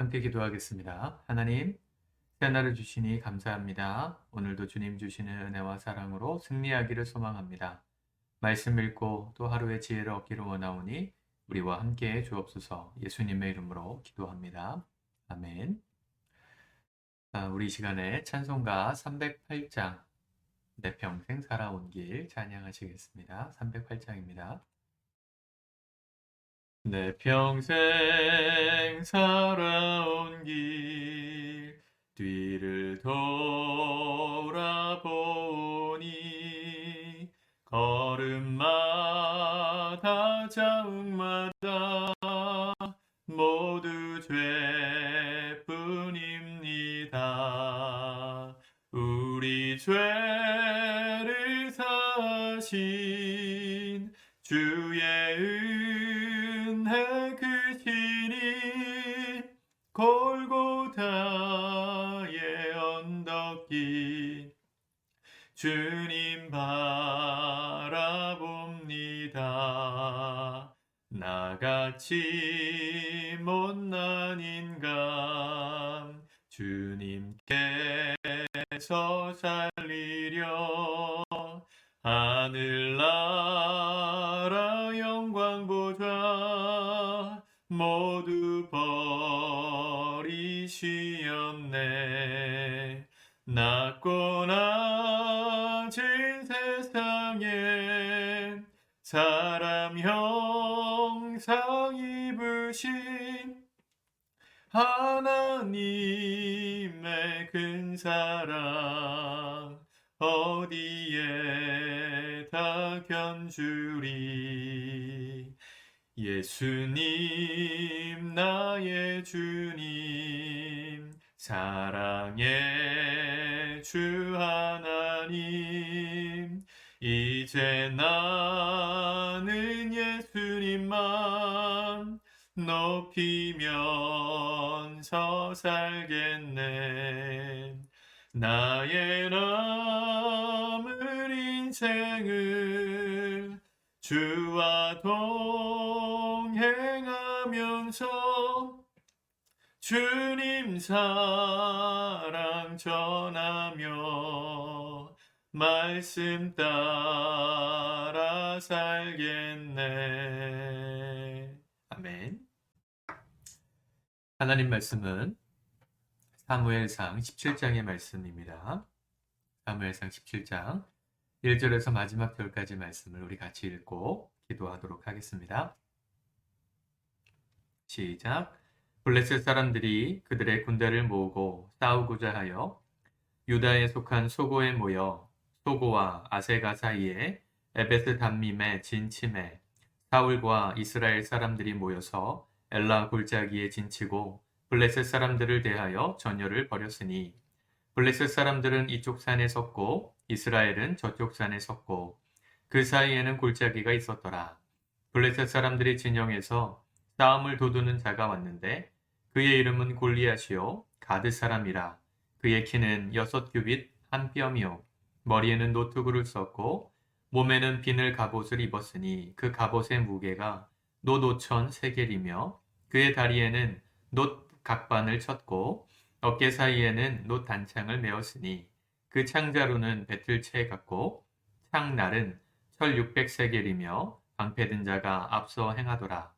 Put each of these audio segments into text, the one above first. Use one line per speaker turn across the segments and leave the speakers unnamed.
함께 기도하겠습니다. 하나님, 새날을 주시니 감사합니다. 오늘도 주님 주시는 은혜와 사랑으로 승리하기를 소망합니다. 말씀 읽고 또 하루의 지혜를 얻기를 원하오니 우리와 함께 주옵소서. 예수님의 이름으로 기도합니다. 아멘. 우리 시간에 찬송가 308장 내 평생 살아온 길 찬양하시겠습니다. 308장입니다. 내 평생 살아온 길 뒤를 돌아보니 걸음마다 자욱마다 모두 죄뿐입니다. 우리 죄를 사신 주의 은혜 크시니 골고다의 언덕길 주님 바라봅니다. 나같이 못난 인간 주님께서 살리려 하늘나라 영광 보좌 모두 버리시었네. 낮고 낮은 세상에 사람 형상 입으신 하나님의 큰 사랑 어디에 다 견주리. 예수님 나의 주님 사랑의 주 하나님 이제 나는 예수님만 높이면서 살겠네. 나의 남은 인생을 주와 동행하면서 주님 사랑 전하며 말씀 따라 살겠네. 아멘. 하나님 말씀은 사무엘상 17장의 말씀입니다. 사무엘상 17장 1절에서 마지막 절까지 말씀을 우리 같이 읽고 기도하도록 하겠습니다. 시작. 블레셋 사람들이 그들의 군대를 모으고 싸우고자 하여 유다에 속한 소고에 모여 소고와 아세가 사이에 에베스 담밈에 진침해 사울과 이스라엘 사람들이 모여서 엘라 골짜기에 진치고 블레셋 사람들을 대하여 전열을 벌였으니 블레셋 사람들은 이쪽 산에 섰고 이스라엘은 저쪽 산에 섰고 그 사이에는 골짜기가 있었더라. 블레셋 사람들이 진영에서 싸움을 도두는 자가 왔는데 그의 이름은 골리앗이요 가드 사람이라. 그의 키는 6규빗 한 뼘이요 머리에는 노트구를 썼고 몸에는 비늘 갑옷을 입었으니 그 갑옷의 무게가 놋 5천 세겔이며 그의 다리에는 놋 각반을 쳤고 어깨 사이에는 놋 단창을 메었으니 그 창자루는 배틀채 같고 창날은 철 600세겔이며 방패든 자가 앞서 행하더라.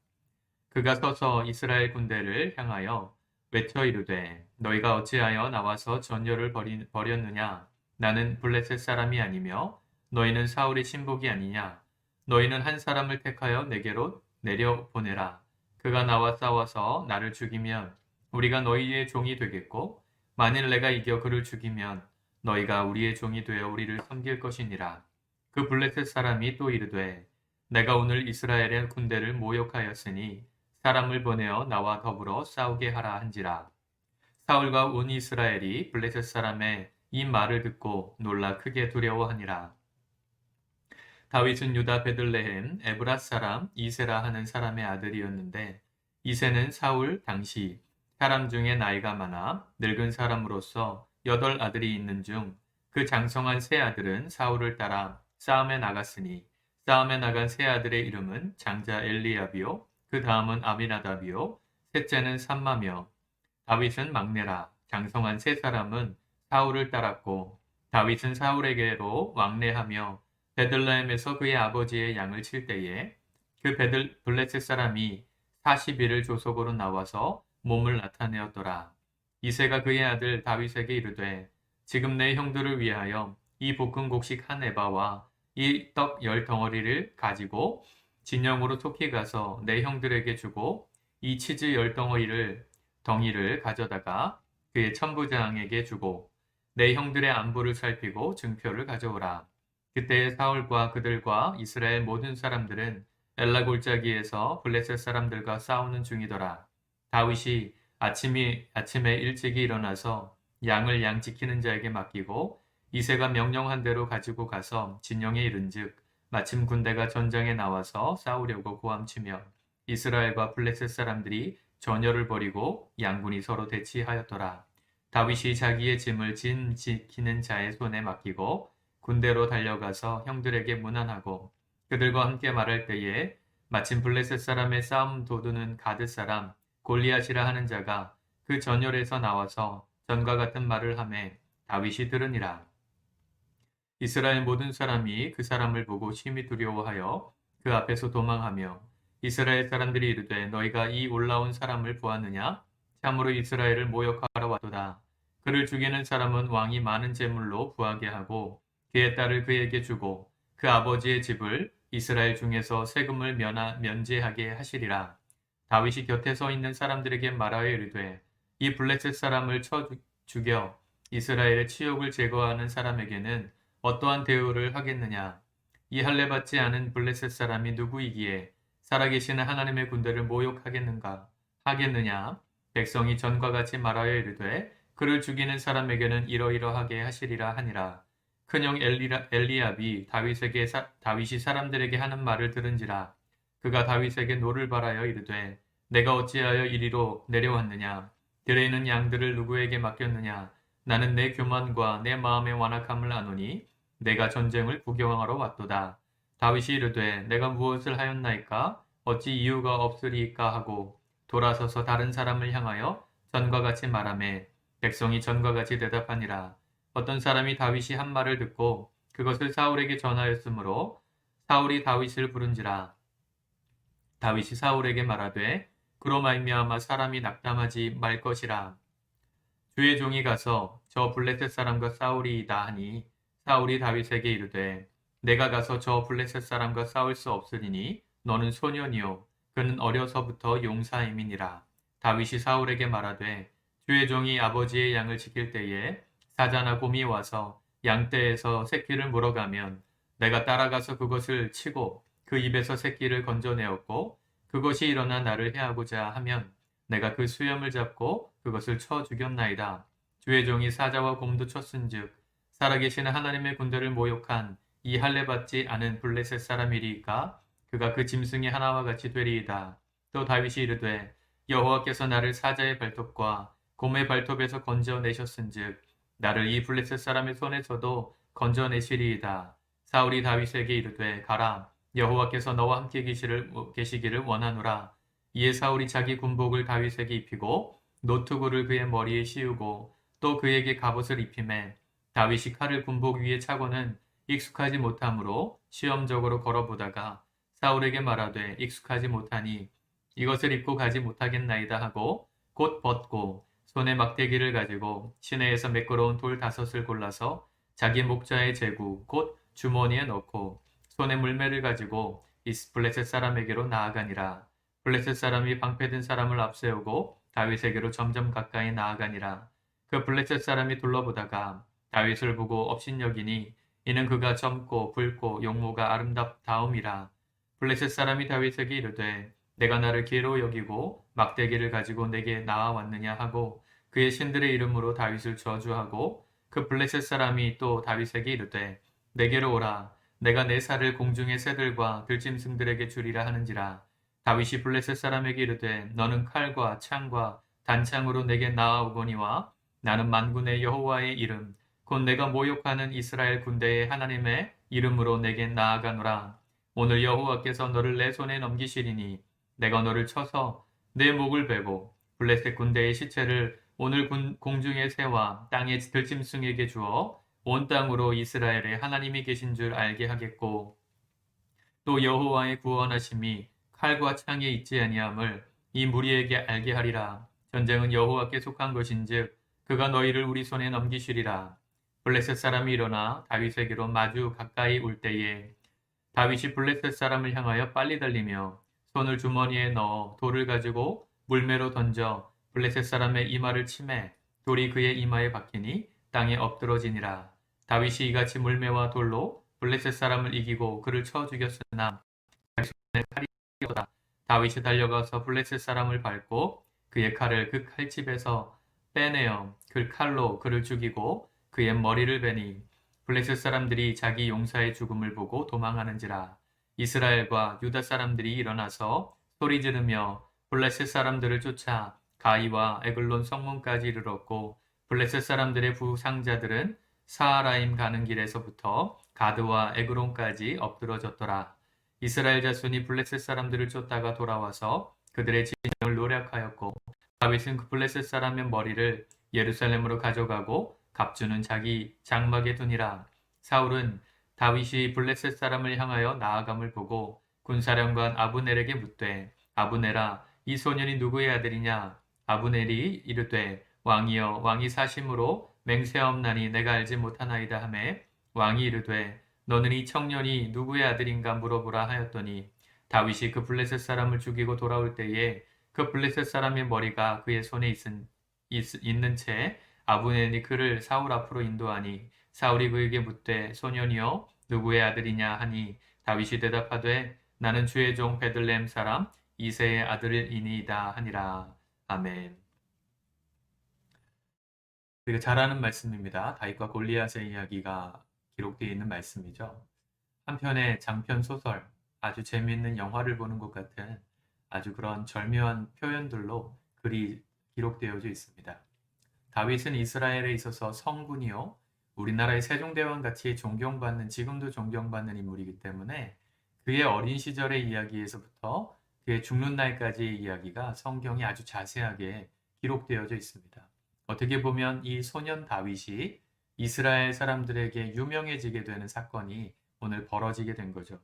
그가 서서 이스라엘 군대를 향하여 외쳐 이르되 너희가 어찌하여 나와서 전열을 벌였느냐. 나는 블레셋 사람이 아니며 너희는 사울의 신복이 아니냐. 너희는 한 사람을 택하여 내게로 내려보내라. 그가 나와 싸워서 나를 죽이면 우리가 너희의 종이 되겠고 만일 내가 이겨 그를 죽이면 너희가 우리의 종이 되어 우리를 섬길 것이니라. 그 블레셋 사람이 또 이르되 내가 오늘 이스라엘의 군대를 모욕하였으니 사람을 보내어 나와 더불어 싸우게 하라 한지라. 사울과 온 이스라엘이 블레셋 사람의 이 말을 듣고 놀라 크게 두려워하니라. 다윗은 유다 베들레헴 에브랏 사람 이세라 하는 사람의 아들이었는데 이세는 사울 당시 사람 중에 나이가 많아 늙은 사람으로서 8 아들이 있는 중 그 장성한 세 아들은 사울을 따라 싸움에 나갔으니 싸움에 나간 세 아들의 이름은 장자 엘리압이요 그 다음은 아미나답이요 셋째는 삼마며 다윗은 막내라. 장성한 세 사람은 사울을 따랐고 다윗은 사울에게로 왕래하며 베들레헴에서 그의 아버지의 양을 칠 때에 그 블레셋 사람이 40일을 조속으로 나와서 몸을 나타내었더라. 이새가 그의 아들 다윗에게 이르되 지금 내 형들을 위하여 이 볶은 곡식 한 에바와 이 떡 10덩어리를 가지고 진영으로 속히 가서 내 형들에게 주고 이 치즈 10덩이를 가져다가 그의 천부장에게 주고 내 형들의 안부를 살피고 증표를 가져오라. 그때에 사울과 그들과 이스라엘 모든 사람들은 엘라 골짜기에서 블레셋 사람들과 싸우는 중이더라. 다윗이 아침에 일찍이 일어나서 양을 양 지키는 자에게 맡기고 이새가 명령한 대로 가지고 가서 진영에 이른즉 마침 군대가 전장에 나와서 싸우려고 고함치며 이스라엘과 블레셋 사람들이 전열을 벌이고 양군이 서로 대치하였더라. 다윗이 자기의 짐을 진 지키는 자의 손에 맡기고 군대로 달려가서 형들에게 문안하고 그들과 함께 말할 때에 마침 블레셋 사람의 싸움 도두는 가드 사람 골리앗이라 하는 자가 그 전열에서 나와서 전과 같은 말을 하매 다윗이 들으니라. 이스라엘 모든 사람이 그 사람을 보고 심히 두려워하여 그 앞에서 도망하며 이스라엘 사람들이 이르되 너희가 이 올라온 사람을 보았느냐? 참으로 이스라엘을 모욕하러 왔도다. 그를 죽이는 사람은 왕이 많은 재물로 부하게 하고 그의 딸을 그에게 주고 그 아버지의 집을 이스라엘 중에서 세금을 면제하게 하시리라. 다윗이 곁에 서 있는 사람들에게 말하여 이르되 이 블레셋 사람을 쳐 죽여 이스라엘의 치욕을 제거하는 사람에게는 어떠한 대우를 하겠느냐? 이 할례 받지 않은 블레셋 사람이 누구이기에 살아계시는 하나님의 군대를 모욕하겠는가? 하겠느냐? 백성이 전과 같이 말하여 이르되 그를 죽이는 사람에게는 이러이러하게 하시리라 하니라. 큰형 엘리압이 다윗이 사람들에게 하는 말을 들은지라. 그가 다윗에게 노를 바라여 이르되 내가 어찌하여 이리로 내려왔느냐? 들에 있는 양들을 누구에게 맡겼느냐? 나는 내 교만과 내 마음의 완악함을 아노니 내가 전쟁을 구경하러 왔도다. 다윗이 이르되 내가 무엇을 하였나이까? 어찌 이유가 없으리까 하고 돌아서서 다른 사람을 향하여 전과 같이 말하매 백성이 전과 같이 대답하니라. 어떤 사람이 다윗이 한 말을 듣고 그것을 사울에게 전하였으므로 사울이 다윗을 부른지라. 다윗이 사울에게 말하되 그로 말미암아 사람이 낙담하지 말 것이라. 주의 종이 가서 저 블레셋 사람과 싸우리이다 하니 사울이 다윗에게 이르되 내가 가서 저 블레셋 사람과 싸울 수 없으리니 너는 소년이요 그는 어려서부터 용사임이니라. 다윗이 사울에게 말하되 주의 종이 아버지의 양을 지킬 때에 사자나 곰이 와서 양떼에서 새끼를 물어가면 내가 따라가서 그것을 치고 그 입에서 새끼를 건져내었고 그것이 일어나 나를 해하고자 하면 내가 그 수염을 잡고 그것을 쳐 죽였나이다. 주의 종이 사자와 곰도 쳤은즉 살아계시는 하나님의 군대를 모욕한 이 할례 받지 않은 블레셋 사람이리이까 그가 그 짐승의 하나와 같이 되리이다. 또 다윗이 이르되 여호와께서 나를 사자의 발톱과 곰의 발톱에서 건져내셨은즉 나를 이 블레셋 사람의 손에서도 건져내시리이다. 사울이 다윗에게 이르되 가라 여호와께서 너와 함께 계시기를 원하노라. 이에 사울이 자기 군복을 다윗에게 입히고 노투구를 그의 머리에 씌우고 또 그에게 갑옷을 입히매 다윗이 칼을 군복 위에 차고는 익숙하지 못하므로 시험적으로 걸어보다가 사울에게 말하되 익숙하지 못하니 이것을 입고 가지 못하겠나이다 하고 곧 벗고 손에 막대기를 가지고 시내에서 매끄러운 돌 5을 골라서 자기 목자의 제구 곧 주머니에 넣고 손에 물매를 가지고 블레셋 사람에게로 나아가니라. 블레셋 사람이 방패든 사람을 앞세우고 다윗에게로 점점 가까이 나아가니라. 그 블레셋 사람이 둘러보다가 다윗을 보고 업신여기니 이는 그가 젊고 붉고 용모가 아름답다움이라. 블레셋 사람이 다윗에게 이르되 내가 나를 기회로 여기고 막대기를 가지고 내게 나아왔느냐 하고 그의 신들의 이름으로 다윗을 저주하고 그 블레셋 사람이 또 다윗에게 이르되 내게로 오라. 내가 내 살을 공중의 새들과 들짐승들에게 주리라 하는지라. 다윗이 블레셋 사람에게 이르되 너는 칼과 창과 단창으로 내게 나아오거니와 나는 만군의 여호와의 이름 곧 내가 모욕하는 이스라엘 군대의 하나님의 이름으로 내게 나아가노라. 오늘 여호와께서 너를 내 손에 넘기시리니 내가 너를 쳐서 내 목을 베고 블레셋 군대의 시체를 오늘 공중의 새와 땅의 들짐승에게 주어 온 땅으로 이스라엘에 하나님이 계신 줄 알게 하겠고 또 여호와의 구원하심이 칼과 창에 있지 아니함을 이 무리에게 알게 하리라. 전쟁은 여호와께 속한 것인즉 그가 너희를 우리 손에 넘기시리라. 블레셋 사람이 일어나 다윗에게로 마주 가까이 올 때에 다윗이 블레셋 사람을 향하여 빨리 달리며 손을 주머니에 넣어 돌을 가지고 물매로 던져 블레셋 사람의 이마를 치매 돌이 그의 이마에 박히니 땅에 엎드러지니라. 다윗이 이같이 물매와 돌로 블레셋 사람을 이기고 그를 쳐 죽였으나 칼이 없다. 다윗이 달려가서 블레셋 사람을 밟고 그의 칼을 그 칼집에서 빼내어 그 칼로 그를 죽이고 그의 머리를 베니 블레셋 사람들이 자기 용사의 죽음을 보고 도망하는지라. 이스라엘과 유다 사람들이 일어나서 소리 지르며 블레셋 사람들을 쫓아 가이와 에글론 성문까지 이르렀고 블레셋 사람들의 부상자들은 사하라임 가는 길에서부터 가드와 에그론까지 엎드러졌더라. 이스라엘 자손이 블레셋 사람들을 쫓다가 돌아와서 그들의 진영을 노략하였고 다윗은 그 블레셋 사람의 머리를 예루살렘으로 가져가고 갑주는 자기 장막에 두니라. 사울은 다윗이 블레셋 사람을 향하여 나아감을 보고 군사령관 아브넬에게 묻되 아브넬아 이 소년이 누구의 아들이냐? 아브넬이 이르되 왕이여 왕이 사심으로 맹세하옵나니 내가 알지 못하나이다 하매 왕이 이르되 너는 이 청년이 누구의 아들인가 물어보라 하였더니 다윗이 그 블레셋 사람을 죽이고 돌아올 때에 그 블레셋 사람의 머리가 그의 손에 있는 채 아브넬이 그를 사울 앞으로 인도하니 사울이 그에게 묻되 소년이여 누구의 아들이냐 하니 다윗이 대답하되 나는 주의 종 베들레헴 사람 이새의 아들이니이다 하니라. 아멘. 우리가 잘 아는 말씀입니다. 다윗과 골리앗의 이야기가 기록되어 있는 말씀이죠. 한편의 장편 소설, 아주 재미있는 영화를 보는 것 같은 아주 그런 절묘한 표현들로 글이 기록되어져 있습니다. 다윗은 이스라엘에 있어서 성군이요, 우리나라의 세종대왕 같이 존경받는, 지금도 존경받는 인물이기 때문에 그의 어린 시절의 이야기에서부터 그의 죽는 날까지의 이야기가 성경이 아주 자세하게 기록되어져 있습니다. 어떻게 보면 이 소년 다윗이 이스라엘 사람들에게 유명해지게 되는 사건이 오늘 벌어지게 된 거죠.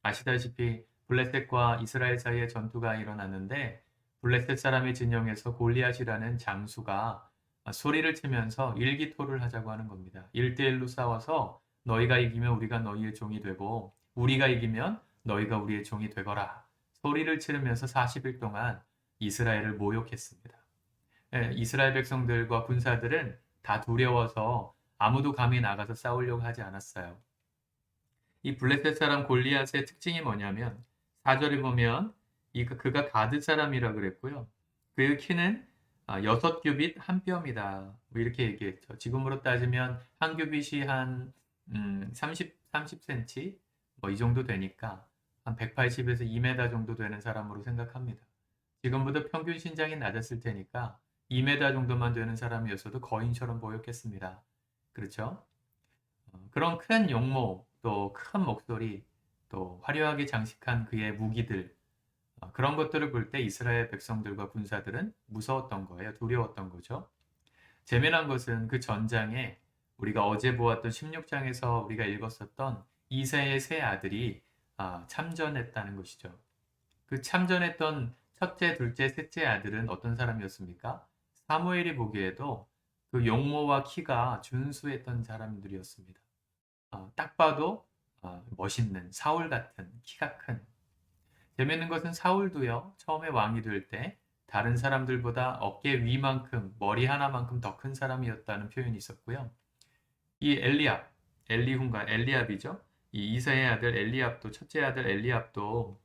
아시다시피 블레셋과 이스라엘 사이에 전투가 일어났는데 블레셋 사람의 진영에서 골리앗이라는 장수가 소리를 치면서 일기토를 하자고 하는 겁니다. 1대1로 싸워서 너희가 이기면 우리가 너희의 종이 되고 우리가 이기면 너희가 우리의 종이 되거라. 소리를 치르면서 40일 동안 이스라엘을 모욕했습니다. 이스라엘 백성들과 군사들은 다 두려워서 아무도 감히 나가서 싸우려고 하지 않았어요. 이 블레셋 사람 골리앗의 특징이 뭐냐면 4절에 보면 그가 가드 사람이라 그랬고요. 그의 키는 6규빗 한 뼘이다. 뭐 이렇게 얘기했죠. 지금으로 따지면 한 규빗이 한 30cm 뭐 이 정도 되니까 한 180에서 2m 정도 되는 사람으로 생각합니다. 지금보다 평균 신장이 낮았을 테니까 2m 정도만 되는 사람이었어도 거인처럼 보였겠습니다. 그렇죠? 그런 큰 용모, 또 큰 목소리, 또 화려하게 장식한 그의 무기들, 그런 것들을 볼 때 이스라엘 백성들과 군사들은 무서웠던 거예요. 두려웠던 거죠. 재미난 것은 그 전장에 우리가 어제 보았던 16장에서 우리가 읽었었던 이새의 세 아들이 참전했다는 것이죠. 그 참전했던 첫째, 둘째, 셋째 아들은 어떤 사람이었습니까? 사무엘이 보기에도 그 용모와 키가 준수했던 사람들이었습니다. 딱 봐도 멋있는 사울 같은 키가 큰. 재밌는 것은 사울도요, 처음에 왕이 될 때 다른 사람들보다 어깨 위만큼, 머리 하나만큼 더 큰 사람이었다는 표현이 있었고요. 이 엘리훈과 엘리압이죠. 이 이사의 아들 엘리압도, 첫째 아들 엘리압도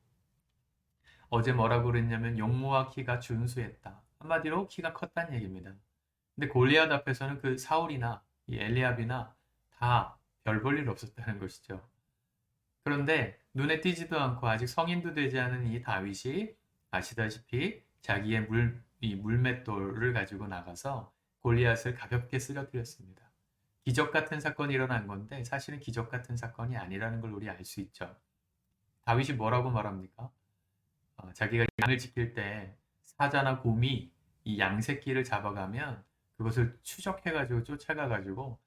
어제 뭐라고 그랬냐면 용모와 키가 준수했다. 한마디로 키가 컸다는 얘기입니다. 근데 골리앗 앞에서는 그 사울이나 이 엘리압이나 다 별 볼 일 없었다는 것이죠. 그런데 눈에 띄지도 않고 아직 성인도 되지 않은 이 다윗이 아시다시피 자기의 물맷돌을 가지고 나가서 골리앗을 가볍게 쓰러뜨렸습니다. 기적 같은 사건이 일어난 건데 사실은 기적 같은 사건이 아니라는 걸 우리 알 수 있죠. 다윗이 뭐라고 말합니까? 자기가 양을 지킬 때 사자나 곰이 이 양새끼를 잡아가면 그것을 추적해가지고 쫓아가가지고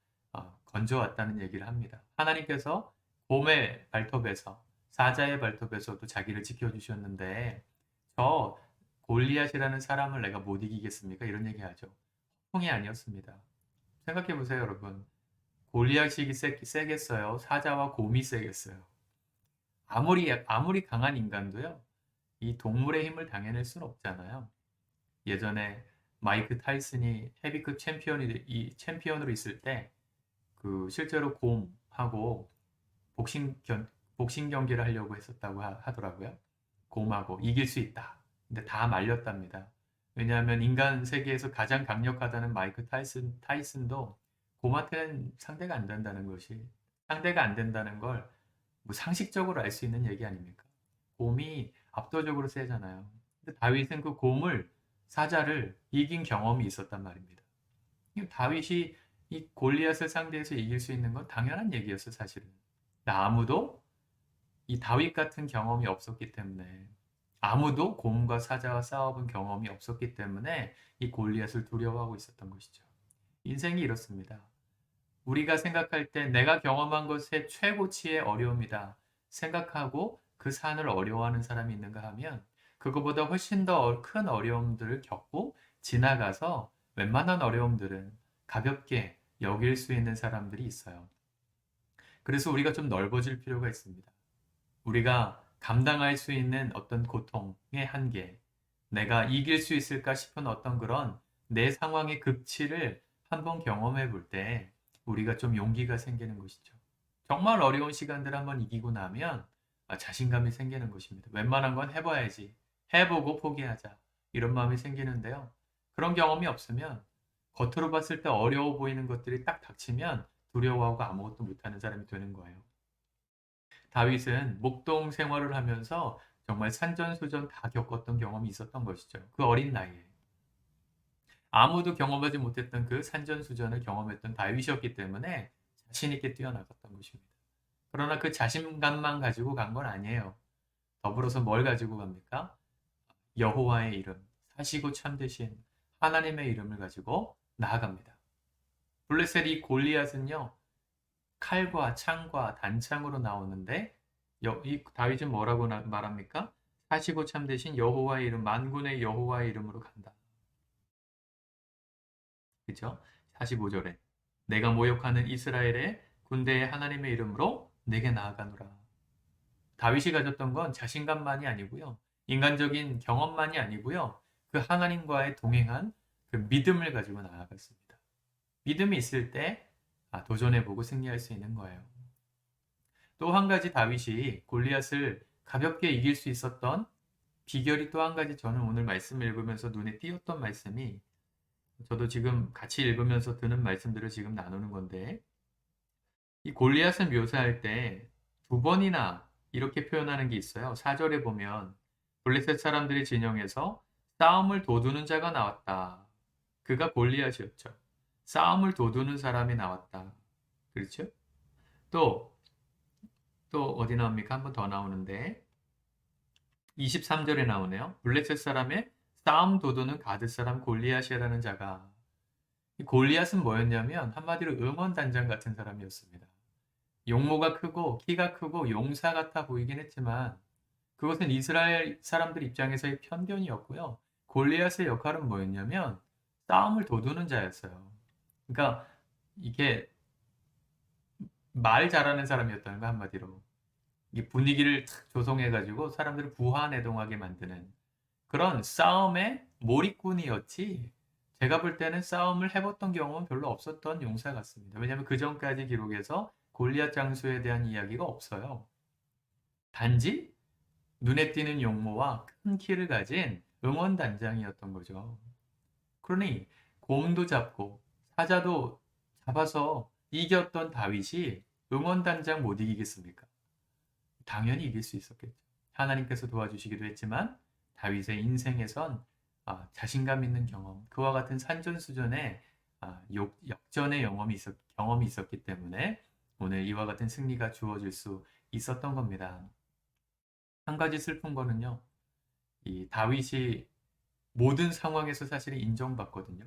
건져왔다는 얘기를 합니다. 하나님께서 곰의 발톱에서 사자의 발톱에서도 자기를 지켜주셨는데 저 골리앗이라는 사람을 내가 못 이기겠습니까? 이런 얘기하죠. 통이 아니었습니다. 생각해 보세요, 여러분. 골리앗이 세겠어요? 사자와 곰이 세겠어요? 아무리 강한 인간도요, 이 동물의 힘을 당해낼 수는 없잖아요. 예전에 마이크 타이슨이 헤비급 챔피언으로 있을 때, 그 실제로 곰하고 복싱 경기를 하려고 했었다고 하더라고요. 곰하고 이길 수 있다. 근데 다 말렸답니다. 왜냐하면 인간 세계에서 가장 강력하다는 마이크 타이슨도 곰한테는 상대가 안 된다는 걸 뭐 상식적으로 알 수 있는 얘기 아닙니까? 곰이 압도적으로 세잖아요. 근데 다윗은 그 사자를 이긴 경험이 있었단 말입니다. 다윗이 이 골리앗을 상대해서 이길 수 있는 건 당연한 얘기였어요, 사실은. 아무도 이 다윗 같은 경험이 없었기 때문에, 아무도 곰과 사자와 싸워본 경험이 없었기 때문에 이 골리앗을 두려워하고 있었던 것이죠. 인생이 이렇습니다. 우리가 생각할 때 내가 경험한 것의 최고치의 어려움이다 생각하고 그 산을 어려워하는 사람이 있는가 하면, 그거보다 훨씬 더 큰 어려움들을 겪고 지나가서 웬만한 어려움들은 가볍게 여길 수 있는 사람들이 있어요. 그래서 우리가 좀 넓어질 필요가 있습니다. 우리가 감당할 수 있는 어떤 고통의 한계, 내가 이길 수 있을까 싶은 어떤 그런 내 상황의 극치를 한번 경험해 볼 때 우리가 좀 용기가 생기는 것이죠. 정말 어려운 시간들 한번 이기고 나면 자신감이 생기는 것입니다. 웬만한 건 해봐야지. 해보고 포기하자. 이런 마음이 생기는데요. 그런 경험이 없으면 겉으로 봤을 때 어려워 보이는 것들이 딱 닥치면 두려워하고 아무것도 못하는 사람이 되는 거예요. 다윗은 목동 생활을 하면서 정말 산전수전 다 겪었던 경험이 있었던 것이죠. 그 어린 나이에. 아무도 경험하지 못했던 그 산전수전을 경험했던 다윗이었기 때문에 자신 있게 뛰어나갔던 것입니다. 그러나 그 자신감만 가지고 간 건 아니에요. 더불어서 뭘 가지고 갑니까? 여호와의 이름, 사시고 참되신 하나님의 이름을 가지고 나아갑니다. 블레셋 이 골리앗은요, 칼과 창과 단창으로 나오는데 이 다윗은 뭐라고 말합니까? 사시고 참되신 여호와의 이름, 만군의 여호와의 이름으로 간다. 그죠? 45절에 내가 모욕하는 이스라엘의 군대의 하나님의 이름으로 내게 나아가노라. 다윗이 가졌던 건 자신감만이 아니고요. 인간적인 경험만이 아니고요. 그 하나님과의 동행한 그 믿음을 가지고 나아갔습니다. 믿음이 있을 때 도전해보고 승리할 수 있는 거예요. 또 한 가지 다윗이 골리앗을 가볍게 이길 수 있었던 비결이 또 한 가지, 저는 오늘 말씀 읽으면서 눈에 띄었던 말씀이, 저도 지금 같이 읽으면서 드는 말씀들을 지금 나누는 건데, 이 골리앗을 묘사할 때 두 번이나 이렇게 표현하는 게 있어요. 4절에 보면 블레셋 사람들의 진영에서 싸움을 도두는 자가 나왔다. 그가 골리앗이었죠. 싸움을 도두는 사람이 나왔다. 그렇죠? 또 어디 나옵니까? 한 번 더 나오는데 23절에 나오네요. 블레셋 사람의 싸움 도두는 가드 사람 골리앗이라는 자가. 이 골리앗은 뭐였냐면 한마디로 응원단장 같은 사람이었습니다. 용모가 크고 키가 크고 용사 같아 보이긴 했지만 그것은 이스라엘 사람들 입장에서의 편견이었고요. 골리앗의 역할은 뭐였냐면 싸움을 도두는 자였어요. 그러니까 이게 말 잘하는 사람이었다는 거, 한마디로. 이 분위기를 탁 조성해가지고 사람들을 부화내동하게 만드는 그런 싸움의 몰입꾼이었지, 제가 볼 때는 싸움을 해봤던 경험은 별로 없었던 용사 같습니다. 왜냐하면 그 전까지 기록에서 골리앗 장수에 대한 이야기가 없어요. 단지 눈에 띄는 용모와 큰 키를 가진 응원단장이었던 거죠. 그러니 곰도 잡고 사자도 잡아서 이겼던 다윗이 응원단장 못 이기겠습니까? 당연히 이길 수 있었겠죠. 하나님께서 도와주시기도 했지만 다윗의 인생에선 자신감 있는 경험, 그와 같은 산전수전의 역전의 경험이 있었기 때문에 오늘 이와 같은 승리가 주어질 수 있었던 겁니다. 한 가지 슬픈 거는요, 이 다윗이 모든 상황에서 사실은 인정받거든요.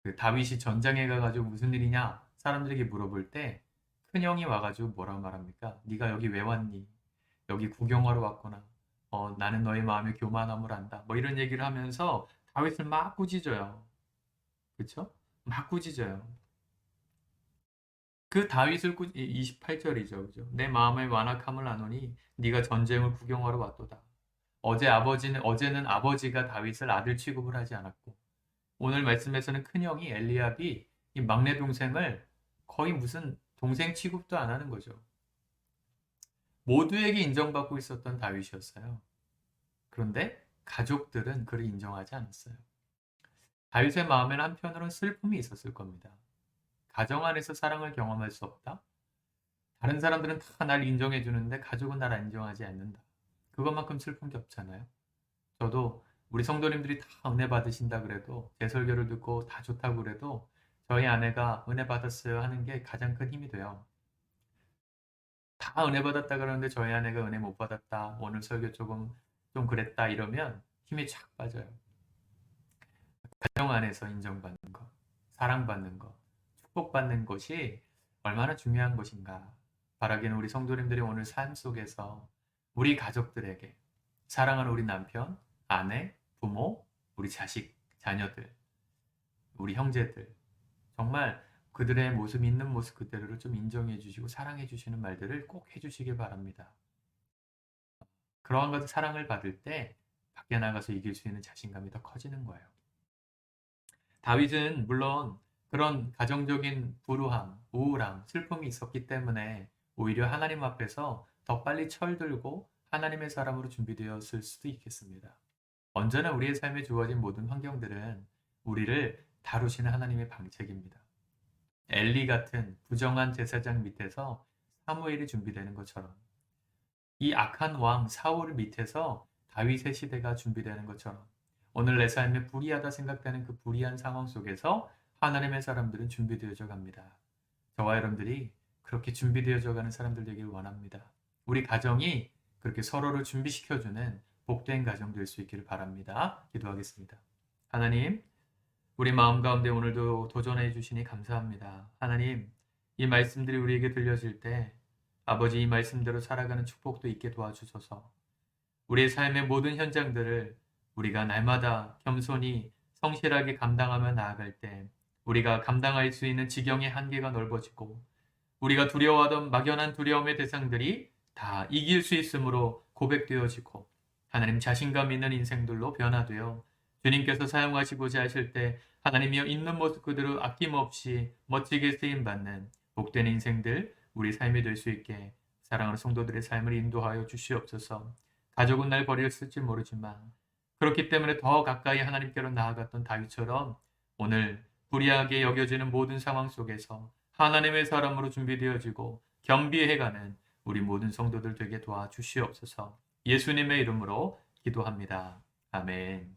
그 다윗이 전장에 가가지고 무슨 일이냐 사람들에게 물어볼 때 큰형이 와가지고 뭐라고 말합니까? 네가 여기 왜 왔니? 여기 구경하러 왔구나. 나는 너의 마음의 교만함을 안다. 뭐 이런 얘기를 하면서 다윗을 막 꾸짖어요. 그렇죠? 막 꾸짖어요. 그 다윗을 28절이죠. 그죠? 내 마음의 완악함을 아노니 네가 전쟁을 구경하러 왔도다. 어제는 아버지가 다윗을 아들 취급을 하지 않았고 오늘 말씀에서는 큰형이 엘리압이 이 막내 동생을 거의 무슨 동생 취급도 안 하는 거죠. 모두에게 인정받고 있었던 다윗이었어요. 그런데 가족들은 그를 인정하지 않았어요. 다윗의 마음에는 한편으로는 슬픔이 있었을 겁니다. 가정 안에서 사랑을 경험할 수 없다? 다른 사람들은 다 날 인정해 주는데 가족은 날 인정하지 않는다. 그것만큼 슬픈 게 없잖아요. 저도 우리 성도님들이 다 은혜 받으신다 그래도 제 설교를 듣고 다 좋다고 그래도 저희 아내가 은혜 받았어요 하는 게 가장 큰 힘이 돼요. 다 은혜 받았다 그러는데 저희 아내가 은혜 못 받았다. 오늘 설교 조금 좀 그랬다 이러면 힘이 쫙 빠져요. 가정 안에서 인정받는 것, 사랑받는 것, 축복받는 것이 얼마나 중요한 것인가. 바라기는 우리 성도님들이 오늘 삶 속에서 우리 가족들에게 사랑하는 우리 남편, 아내, 부모, 우리 자식, 자녀들, 우리 형제들 정말 그들의 모습 있는 모습 그대로를 좀 인정해 주시고 사랑해 주시는 말들을 꼭 해주시길 바랍니다. 그러한 것을 사랑을 받을 때 밖에 나가서 이길 수 있는 자신감이 더 커지는 거예요. 다윗은 물론 그런 가정적인 불우함, 우울함, 슬픔이 있었기 때문에 오히려 하나님 앞에서 더 빨리 철들고 하나님의 사람으로 준비되었을 수도 있겠습니다. 언제나 우리의 삶에 주어진 모든 환경들은 우리를 다루시는 하나님의 방책입니다. 엘리 같은 부정한 제사장 밑에서 사무엘이 준비되는 것처럼 이 악한 왕 사울 밑에서 다윗의 시대가 준비되는 것처럼 오늘 내 삶에 불의하다 생각되는 그 불의한 상황 속에서 하나님의 사람들은 준비되어져 갑니다. 저와 여러분들이 그렇게 준비되어져 가는 사람들 되길 원합니다. 우리 가정이 그렇게 서로를 준비시켜주는 복된 가정 될 수 있기를 바랍니다. 기도하겠습니다. 하나님, 우리 마음 가운데 오늘도 도전해 주시니 감사합니다. 하나님, 이 말씀들이 우리에게 들려질 때 아버지 이 말씀대로 살아가는 축복도 있게 도와주소서. 우리의 삶의 모든 현장들을 우리가 날마다 겸손히 성실하게 감당하며 나아갈 때 우리가 감당할 수 있는 지경의 한계가 넓어지고 우리가 두려워하던 막연한 두려움의 대상들이 다 이길 수 있으므로 고백되어지고 하나님 자신감 있는 인생들로 변화되어 주님께서 사용하시고자 하실 때 하나님이여 있는 모습 그대로 아낌없이 멋지게 쓰임받는 복된 인생들 우리 삶이 될 수 있게 사랑하는 성도들의 삶을 인도하여 주시옵소서. 가족은 날 버렸을지 모르지만 그렇기 때문에 더 가까이 하나님께로 나아갔던 다윗처럼 오늘 불의하게 여겨지는 모든 상황 속에서 하나님의 사람으로 준비되어지고 겸비해가는 우리 모든 성도들 되게 도와주시옵소서. 예수님의 이름으로 기도합니다. 아멘.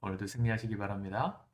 오늘도 승리하시기 바랍니다.